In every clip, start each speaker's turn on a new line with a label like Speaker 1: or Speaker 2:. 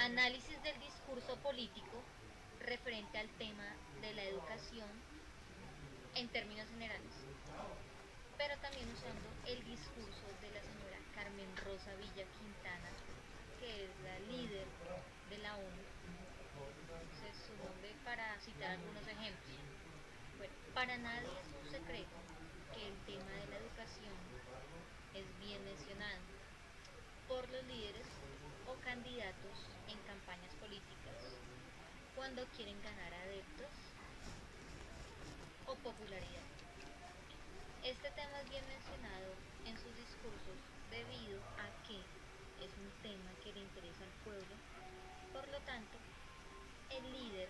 Speaker 1: Análisis del discurso político referente al tema de la educación en términos generales, pero también usando el discurso de la señora Carmen Rosa Villa Quintana, que es la líder de la ONU. Entonces, su nombre para citar algunos ejemplos. Bueno, para nadie es un secreto que el tema de la educación es bien mencionado por los líderes o candidatos en campañas políticas cuando quieren ganar adeptos o popularidad. Este tema es bien mencionado en sus discursos debido a que es un tema que le interesa al pueblo. Por lo tanto, el líder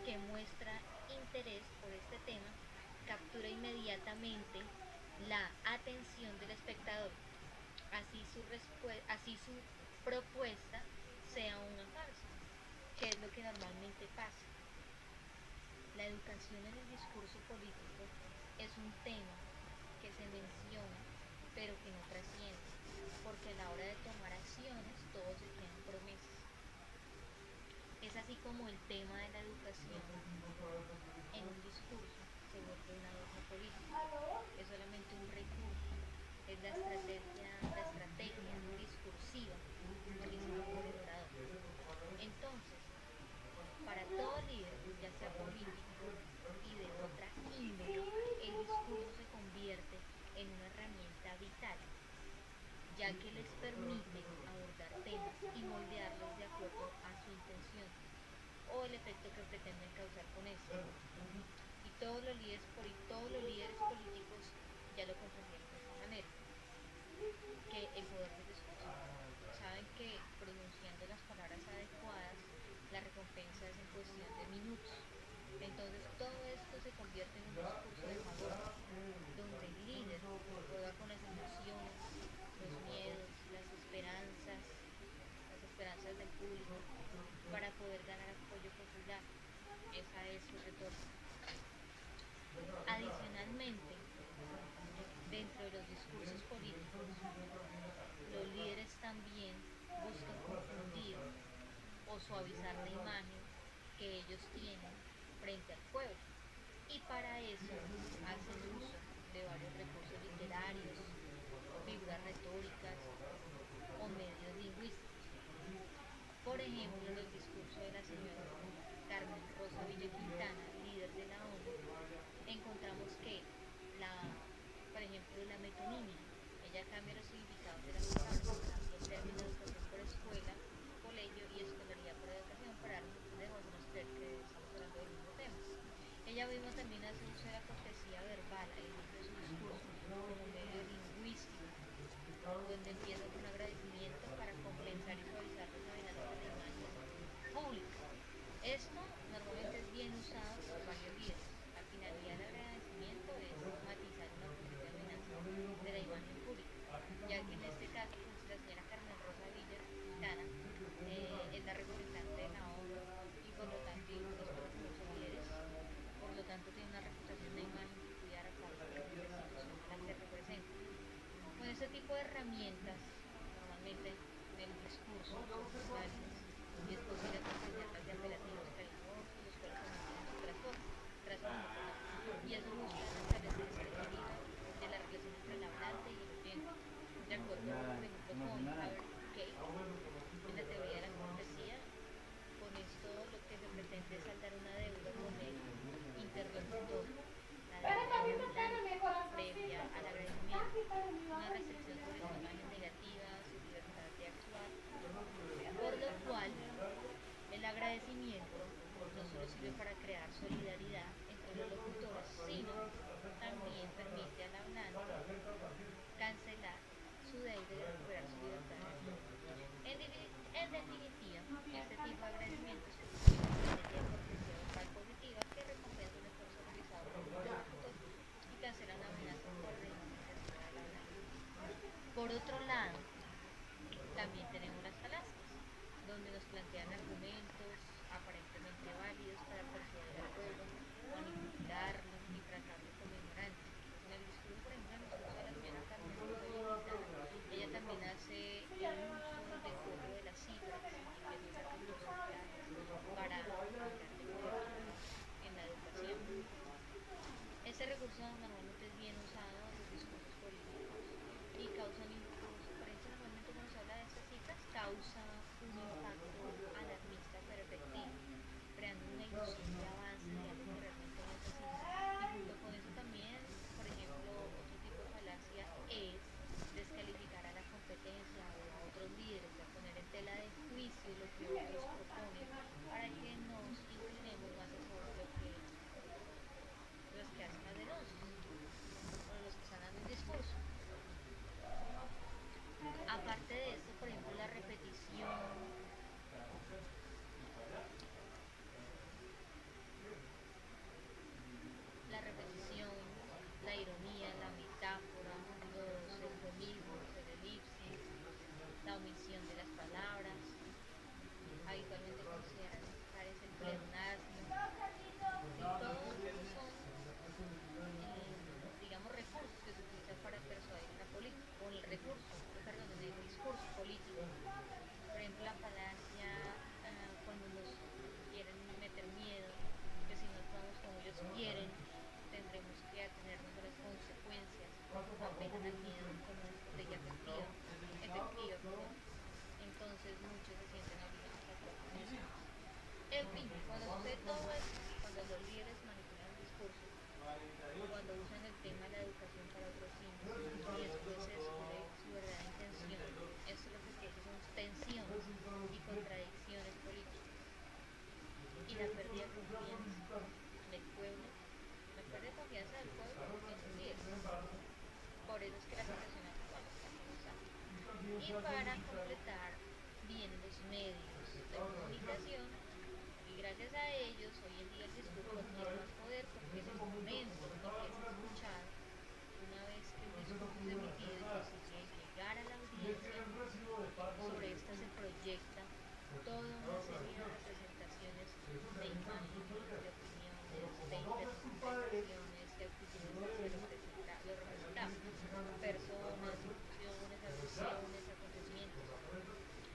Speaker 1: que muestra interés por este tema captura inmediatamente la atención del espectador, así su propuesta sea una farsa, que es lo que normalmente pasa. La educación en el discurso político es un tema que se menciona pero que no trasciende, porque a la hora de tomar acciones todo se quedan promesas. Es así como el tema de la educación en un discurso se vuelve un adorno político, es solamente un recurso, es la estrategia discursiva utilizada por el orador. Entonces, para todo líder, ya sea político y de otra índole, el discurso se convierte en una herramienta vital, ya que les permite abordar temas y moldearlos de acuerdo a su intención o el efecto que pretenden causar con esto. Y todos los líderes políticos ya lo comprendieron de esta manera, que el poder del discurso. Saben que pronunciando las palabras adecuadas, la recompensa es en cuestión de minutos. Entonces todo esto se convierte en un discurso demagógico, donde el líder juega con las emociones, los miedos, las esperanzas del público para poder ganar apoyo popular. Esa es su retórica. Adicionalmente, dentro de los discursos políticos, los líderes también buscan confundir o suavizar la imagen que ellos tienen frente al pueblo. Y para eso hacen uso de varios recursos literarios, figuras retóricas o medios lingüísticos. Por ejemplo, en el discurso de la señora Carmen Rosa Villa Quintana, líder de la ONU, encontramos que por ejemplo, la metonimia, ella cambia los significados de las palabras, cambia el término educación por escuela, colegio y escolaridad por educación para darnos a entender o hacernos creer que estamos hablando del mismo tema. Ella misma también hace uso de la cortesía verbal al inicio de su discurso como medio lingüístico, donde empieza con un agradecimiento para compensar y suavizar las amenazas de la imagen pública. Esto normalmente es bien usado por varios líderes. La finalidad del agradecimiento es matizar una posible amenaza de la imagen pública, ya que en este caso pues, la señora Carmen Rosa Villa Quintana es la representante de la ONU y por lo tanto, y unos cuantos muchos líderes, por lo tanto tiene una reputación, una imagen que cuidar aparte de la institución a la que representa. Con este tipo de herramientas, normalmente en el discurso son muy válidas y es posible acompañarlas de apelativos cariñosos, los cuales también tienen su trasfondo, perdón, y eso buscan establecer ese equilibrio de la relación entre el hablante y el oyente. De acuerdo, por ejemplo, con Albert Cake, en la teoría de la cortesía, con esto lo que se pretende es saldar una deuda con el interlocutor, la deuda hablante previa al agradecimiento, una restricción sobre su imagen negativa, su libertad de actuar, por lo cual el agradecimiento no solo sirve para crear solidaridad entre los locutores, sino también permite al hablante cancelar su deuda y recuperar su libertad de actuar. En definitiva, este tipo de agradecimientos constituye una estrategia de cortesía verbal positiva que recompensa un esfuerzo realizado por el interlocutor y cancela una amenaza por la imagen negativa del hablante. Por otro lado, también tenemos las falacias, donde nos plantean argumentos aparentemente válidos para persuadir al pueblo, manipularlo y tratarlo como ignorante. En el discurso, por ejemplo, en el discurso de la señora Carmen Rosa Villa Quintana, ella también hace uso del juego de las cifras normalmente es bien usado en los discursos políticos y causa un impulso. Por ejemplo, normalmente cuando se habla de estas cifras, causa un impacto alarmista pero efectivo, creando una ilusión de avance de algo que realmente no es así. Y junto con eso también, por ejemplo, otro tipo de falacia es descalificar a la competencia o a otros líderes, de poner en tela de juicio lo que otros proponen para que nos inclinemos más a favor de lo que los que hacen las denuncias o los que están dando un discurso. Aparte de esto, por ejemplo, la repetición, la ironía, la metáfora, los eufemismos, el elipsis, la omisión de las palabras, habitualmente consideran necesarias el pleonasmo, y todos esos son, digamos, recursos que se utilizan para persuadir en la política, o en el recurso, perdón, en el discurso político. Por ejemplo, la falacia, cuando nos quieren meter miedo, que si no actuamos como ellos quieren, tendremos que atenernos a las consecuencias, apelan al miedo como una estrategia efectiva, perdón. Entonces muchos se sienten obligados a actuar con eso. En fin, cuando sucede todo esto, cuando los líderes manipulan el discurso, cuando usan el tema de la educación para otros fines y después se descubre su verdadera intención, esto lo que produce son tensiones y contradicciones políticas y la pérdida de confianza del pueblo, la pérdida de confianza del pueblo en sus líderes. Por eso es que la situación actual está como está. Y para completar, vienen los medios de comunicación y gracias a ellos hoy en día el discurso adquiere más poder porque en el momento en que es escuchado, una vez que un discurso es emitido y consigue llegar a la audiencia, sobre esta se proyecta toda una serie de representaciones de imágenes, de opiniones, de interpretaciones y actitudes hacia lo representado, personas, instituciones, agrupaciones, acontecimientos.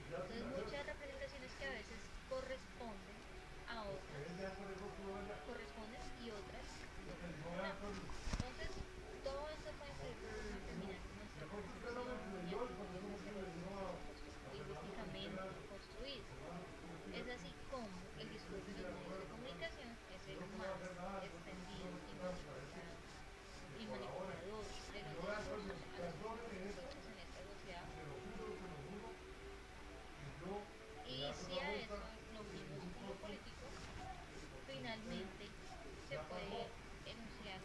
Speaker 1: Entonces muchas representaciones que a veces corresponden a otras, corresponden y otras no corresponden. Entonces, todo esto puede influir de forma determinante en nuestra percepción y actitudes hacia los discursos lingüísticamente construidos. Es así como el discurso en los medios de comunicación es el más extendido y manipulador de los discursos a los que estamos expuestos en esta sociedad. Y si a eso lo unimos con lo político, finalmente se puede enunciar,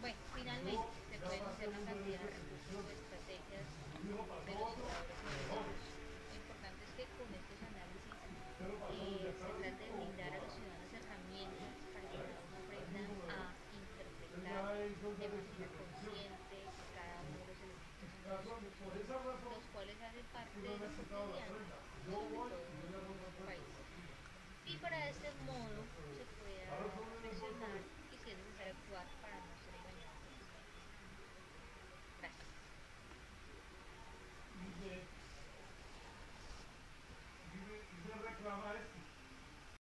Speaker 1: bueno, finalmente se puede enunciar una cantidad de recursos o estrategias velocidadores y nocivos. Lo importante es que con estos análisis se trate de brindar a los ciudadanos herramientas para que cada uno aprenda a interpretar de manera consciente cada uno de los elementos en el discurso, los cuales hacen parte de lo cotidiano, sobre todo en nuestro país. Y para este modo